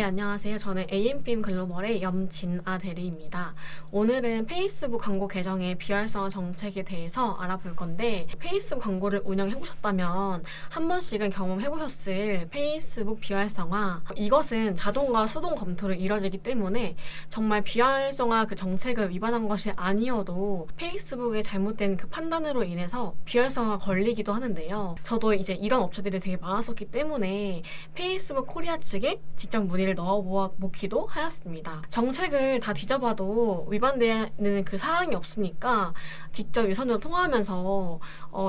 안녕하세요. 저는 AMPM 글로벌의 염진아 대리입니다. 오늘은 페이스북 광고 계정의 비활성화 정책에 대해서 알아볼 건데, 페이스북 광고를 운영해보셨다면 한 번씩은 경험해보셨을 페이스북 비활성화, 이것은 자동과 수동 검토를 이뤄지기 때문에 정말 비활성화 그 정책을 위반한 것이 아니어도 페이스북의 잘못된 그 판단으로 인해서 비활성화가 걸리기도 하는데요. 저도 이제 이런 업체들이 되게 많았었기 때문에 페이스북 코리아 측에 직접 문의를 넣어보기도 하였습니다. 정책을 다 뒤져봐도 위반되는 그 사항이 없으니까 직접 유선으로 통화하면서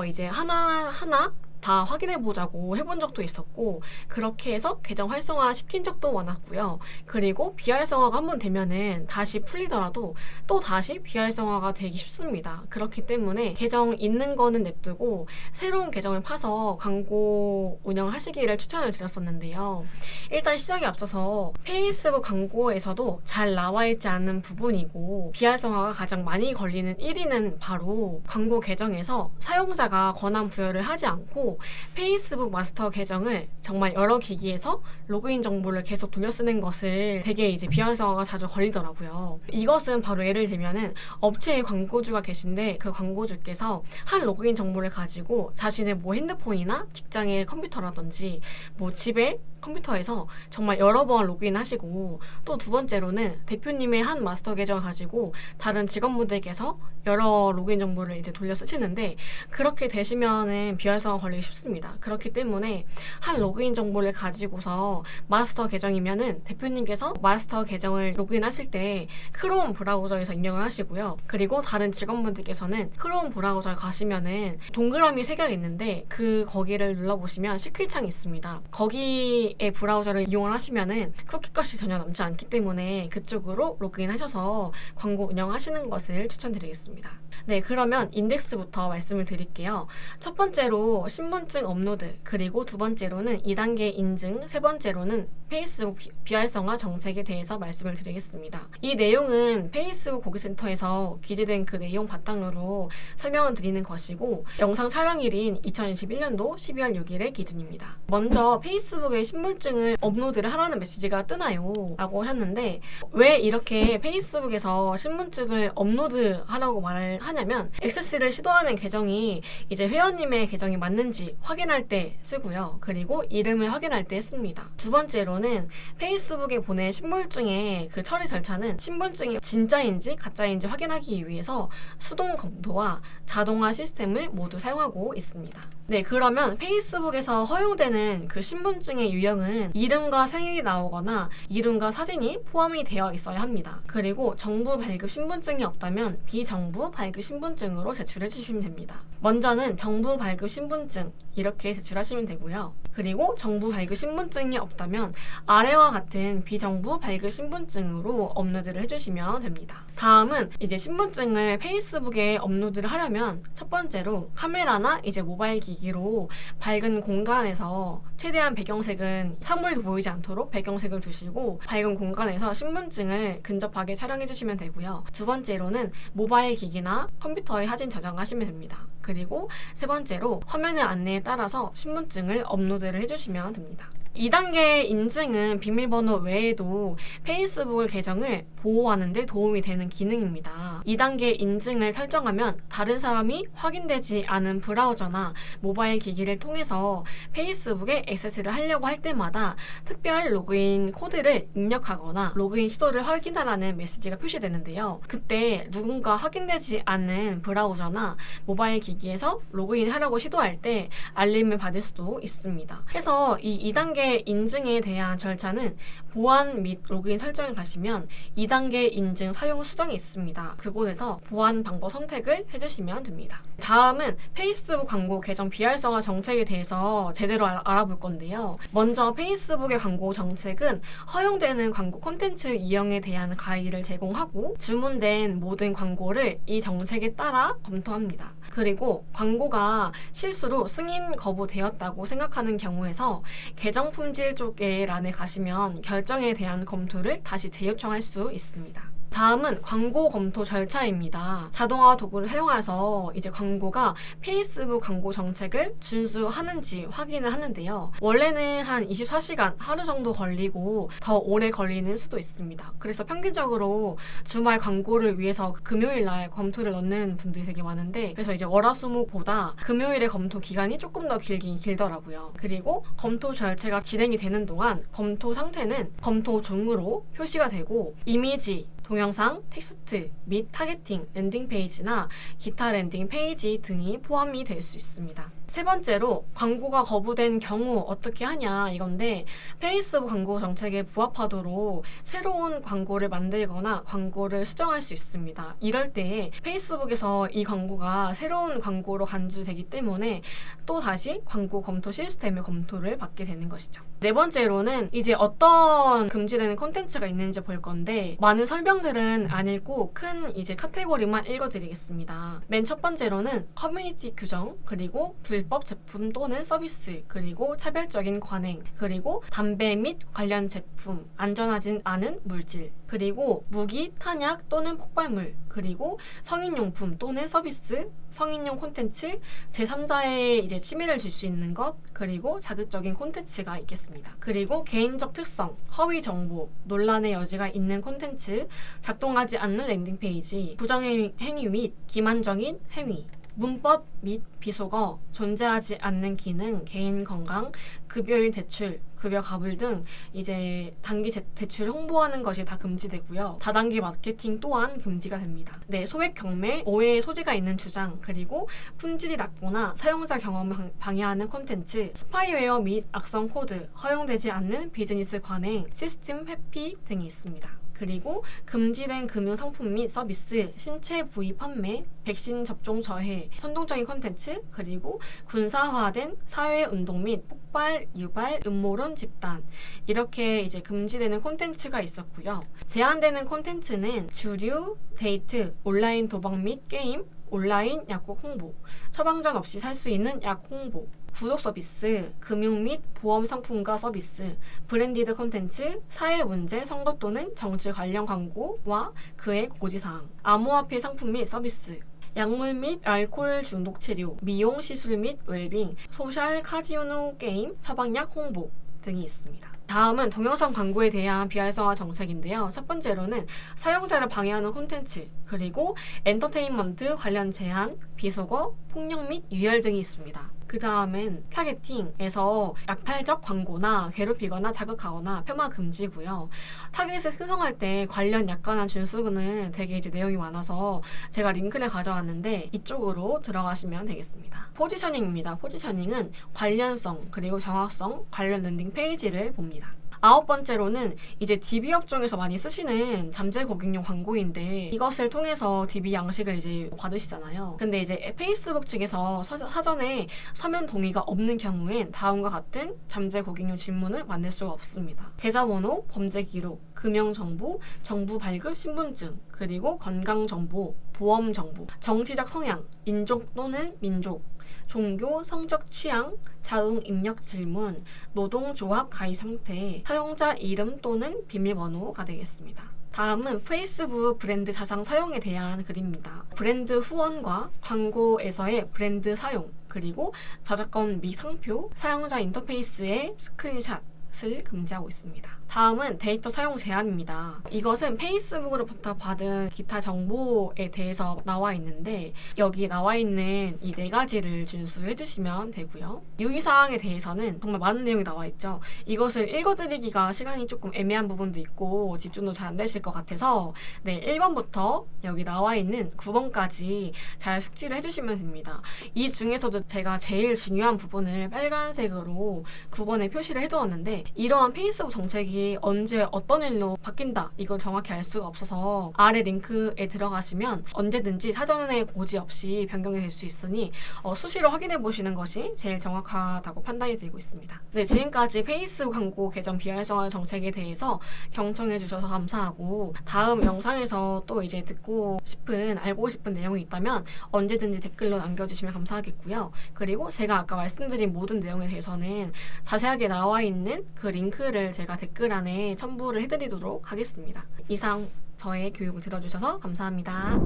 이제 하나하나 다 확인해보자고 해본 적도 있었고, 그렇게 해서 계정 활성화 시킨 적도 많았고요. 그리고 비활성화가 한번 되면은 다시 풀리더라도 또 다시 비활성화가 되기 쉽습니다. 그렇기 때문에 계정 있는 거는 냅두고 새로운 계정을 파서 광고 운영하시기를 추천을 드렸었는데요. 일단 시작에 앞서서 페이스북 광고에서도 잘 나와있지 않은 부분이고, 비활성화가 가장 많이 걸리는 1위는 바로 광고 계정에서 사용자가 권한 부여를 하지 않고 페이스북 마스터 계정을 정말 여러 기기에서 로그인 정보를 계속 돌려쓰는 것을 되게 이제 비활성화가 자주 걸리더라고요. 이것은 바로 예를 들면은 업체의 광고주가 계신데, 그 광고주께서 한 로그인 정보를 가지고 자신의 뭐 핸드폰이나 직장의 컴퓨터라든지 뭐 집에 컴퓨터에서 정말 여러 번 로그인 하시고, 또 두 번째로는 대표님의 한 마스터 계정을 가지고 다른 직원분들께서 여러 로그인 정보를 이제 돌려 쓰시는데, 그렇게 되시면은 비활성화 걸리기 쉽습니다. 그렇기 때문에 한 로그인 정보를 가지고서 마스터 계정이면은 대표님께서 마스터 계정을 로그인 하실 때 크롬 브라우저에서 입력을 하시고요. 그리고 다른 직원분들께서는 크롬 브라우저에 가시면은 동그라미 3개가 있는데, 거기를 눌러보시면 시크릿 창이 있습니다. 거기에 브라우저를 이용을 하시면은 쿠키값이 전혀 남지 않기 때문에 그쪽으로 로그인 하셔서 광고 운영하시는 것을 추천드리겠습니다. 네, 그러면 인덱스부터 말씀을 드릴게요. 첫 번째로 신분증 업로드, 그리고 두 번째로는 2단계 인증, 세 번째로는 페이스북 비활성화 정책에 대해서 말씀을 드리겠습니다. 이 내용은 페이스북 고객센터에서 기재된 그 내용 바탕으로 설명을 드리는 것이고, 영상 촬영일인 2021년도 12월 6일의 기준입니다. 먼저 페이스북에 신분증을 업로드를 하라는 메시지가 뜨나요? 라고 하셨는데, 왜 이렇게 페이스북에서 신분증을 업로드하라고 말을 하냐면, 액세스를 시도하는 계정이 이제 회원님의 계정이 맞는지 확인할 때 쓰고요. 그리고 이름을 확인할 때 씁니다. 두 번째로는 페이스북에 보낸 신분증의 그 처리 절차는 신분증이 진짜인지 가짜인지 확인하기 위해서 수동 검토와 자동화 시스템을 모두 사용하고 있습니다. 네, 그러면 페이스북에서 허용되는 그 신분증의 유형은 이름과 생일이 나오거나 이름과 사진이 포함이 되어 있어야 합니다. 그리고 정부 발급 신분증이 없다면 비정부 발급 신분증으로 제출해 주시면 됩니다. 먼저는 정부 발급 신분증 이렇게 제출하시면 되고요. 그리고 정부 발급 신분증이 없다면 아래와 같은 비정부 발급 신분증으로 업로드를 해주시면 됩니다. 다음은 이제 신분증을 페이스북에 업로드를 하려면 첫 번째로 카메라나 이제 모바일 기기로 밝은 공간에서 최대한 배경색은 사물이 보이지 않도록 배경색을 두시고 밝은 공간에서 신분증을 근접하게 촬영해 주시면 되고요. 두 번째로는 모바일 기기나 컴퓨터에 사진 저장하시면 됩니다. 그리고 세 번째로 화면의 안내에 따라서 신분증을 업로드를 해주시면 됩니다. 2단계 인증은 비밀번호 외에도 페이스북 계정을 보호하는 데 도움이 되는 기능입니다. 2단계 인증을 설정하면 다른 사람이 확인되지 않은 브라우저나 모바일 기기를 통해서 페이스북에 액세스를 하려고 할 때마다 특별 로그인 코드를 입력하거나 로그인 시도를 확인하라는 메시지가 표시되는데요. 그때 누군가 확인되지 않은 브라우저나 모바일 기기에서 로그인하려고 시도할 때 알림을 받을 수도 있습니다. 그래서 이 2단계 인증에 대한 절차는 보안 및 로그인 설정을 가시면 2단계 인증 사용 수정이 있습니다. 그곳에서 보안 방법 선택을 해주시면 됩니다. 다음은 페이스북 광고 계정 비활성화 정책에 대해서 제대로 알아볼 건데요. 먼저 페이스북의 광고 정책은 허용되는 광고 콘텐츠 이용에 대한 가이드를 제공하고 주문된 모든 광고를 이 정책에 따라 검토합니다. 그리고 광고가 실수로 승인 거부되었다고 생각하는 경우에서 계정 품질 쪽에 란에 가시면 결정에 대한 검토를 다시 재요청할 수 있습니다. 다음은 광고 검토 절차입니다. 자동화 도구를 사용해서 이제 광고가 페이스북 광고 정책을 준수하는지 확인을 하는데요. 원래는 한 24시간 하루 정도 걸리고 더 오래 걸리는 수도 있습니다. 그래서 평균적으로 주말 광고를 위해서 금요일 날 검토를 넣는 분들이 되게 많은데, 그래서 이제 월화수목보다 금요일의 검토 기간이 조금 더 길긴 길더라고요. 그리고 검토 절차가 진행이 되는 동안 검토 상태는 검토 중으로 표시가 되고, 이미지, 동영상, 텍스트 및 타겟팅, 랜딩 페이지나 기타 랜딩 페이지 등이 포함이 될 수 있습니다. 세 번째로 광고가 거부된 경우 어떻게 하냐 이건데, 페이스북 광고 정책에 부합하도록 새로운 광고를 만들거나 광고를 수정할 수 있습니다. 이럴 때 페이스북에서 이 광고가 새로운 광고로 간주되기 때문에 또 다시 광고 검토 시스템의 검토를 받게 되는 것이죠. 네 번째로는 이제 어떤 금지되는 콘텐츠가 있는지 볼 건데, 많은 설명들은 안 읽고 큰 이제 카테고리만 읽어드리겠습니다. 맨 첫 번째로는 커뮤니티 규정, 그리고 불법 제품 또는 서비스, 그리고 차별적인 관행, 그리고 담배 및 관련 제품, 안전하지 않은 물질, 그리고 무기, 탄약 또는 폭발물, 그리고 성인용품 또는 서비스, 성인용 콘텐츠, 제3자의 이제 침해를 줄 수 있는 것, 그리고 자극적인 콘텐츠가 있겠습니다. 그리고 개인적 특성, 허위 정보, 논란의 여지가 있는 콘텐츠, 작동하지 않는 랜딩 페이지, 부정행위 및 기만적인 행위, 문법 및 비속어, 존재하지 않는 기능, 개인 건강, 급여일 대출, 급여 가불 등 이제 단기 대출 홍보하는 것이 다 금지되고요. 다단계 마케팅 또한 금지가 됩니다. 네, 소액 경매, 오해의 소지가 있는 주장, 그리고 품질이 낮거나 사용자 경험을 방해하는 콘텐츠, 스파이웨어 및 악성 코드, 허용되지 않는 비즈니스 관행, 시스템 회피 등이 있습니다. 그리고 금지된 금융 상품 및 서비스, 신체 부위 판매, 백신 접종 저해, 선동적인 콘텐츠, 그리고 군사화된 사회운동 및 폭발, 유발, 음모론 집단, 이렇게 이제 금지되는 콘텐츠가 있었고요. 제한되는 콘텐츠는 주류, 데이트, 온라인 도박 및 게임, 온라인 약국 홍보, 처방전 없이 살 수 있는 약 홍보, 구독 서비스, 금융 및 보험 상품과 서비스, 브랜디드 콘텐츠, 사회 문제, 선거 또는 정치 관련 광고와 그의 고지사항, 암호화폐 상품 및 서비스, 약물 및 알코올 중독 치료, 미용 시술 및 웰빙, 소셜 카지노 게임, 처방약 홍보 등이 있습니다. 다음은 동영상 광고에 대한 비활성화 정책인데요. 첫 번째로는 사용자를 방해하는 콘텐츠, 그리고 엔터테인먼트 관련 제한, 비속어, 폭력 및 유혈 등이 있습니다. 그 다음엔 타겟팅에서 약탈적 광고나 괴롭히거나 자극하거나 폄하 금지고요. 타겟을 생성할 때 관련 약관한 준수는 되게 이제 내용이 많아서 제가 링크를 가져왔는데 이쪽으로 들어가시면 되겠습니다. 포지셔닝입니다. 포지셔닝은 관련성 그리고 정확성, 관련 랜딩 페이지를 봅니다. 아홉 번째로는 이제 DB 업종에서 많이 쓰시는 잠재 고객용 광고인데, 이것을 통해서 DB 양식을 이제 받으시잖아요. 근데 이제 페이스북 측에서 사전에 서면 동의가 없는 경우엔 다음과 같은 잠재 고객용 질문을 만들 수가 없습니다. 계좌번호, 범죄 기록, 금융정보, 정부 발급 신분증, 그리고 건강정보, 보험정보, 정치적 성향, 인종 또는 민족, 종교, 성적 취향, 자동 입력 질문, 노동조합 가입 상태, 사용자 이름 또는 비밀번호가 되겠습니다. 다음은 페이스북 브랜드 자상 사용에 대한 글입니다. 브랜드 후원과 광고에서의 브랜드 사용, 그리고 저작권 및 상표, 사용자 인터페이스의 스크린샷을 금지하고 있습니다. 다음은 데이터 사용 제한입니다. 이것은 페이스북으로부터 받은 기타 정보에 대해서 나와 있는데, 여기 나와 있는 이 네 가지를 준수해 주시면 되고요. 유의사항에 대해서는 정말 많은 내용이 나와 있죠. 이것을 읽어드리기가 시간이 조금 애매한 부분도 있고 집중도 잘 안 되실 것 같아서 1번부터 여기 나와 있는 9번까지 잘 숙지를 해주시면 됩니다. 이 중에서도 제가 제일 중요한 부분을 빨간색으로 9번에 표시를 해두었는데, 이러한 페이스북 정책이 언제 어떤 일로 바뀐다 이걸 정확히 알 수가 없어서 아래 링크에 들어가시면 언제든지 사전에 고지 없이 변경이 될 수 있으니 수시로 확인해 보시는 것이 제일 정확하다고 판단이 되고 있습니다. 네, 지금까지 페이스북 광고 개정 비활성화 정책에 대해서 경청해 주셔서 감사하고, 다음 영상에서 또 이제 듣고 싶은, 알고 싶은 내용이 있다면 언제든지 댓글로 남겨주시면 감사하겠고요. 그리고 제가 아까 말씀드린 모든 내용에 대해서는 자세하게 나와 있는 그 링크를 제가 댓글 안에 첨부를 해드리도록 하겠습니다. 이상 저의 교육을 들어주셔서 감사합니다.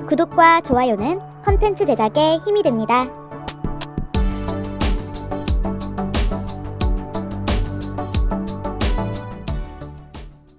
구독과 좋아요는 컨텐츠 제작에 힘이 됩니다.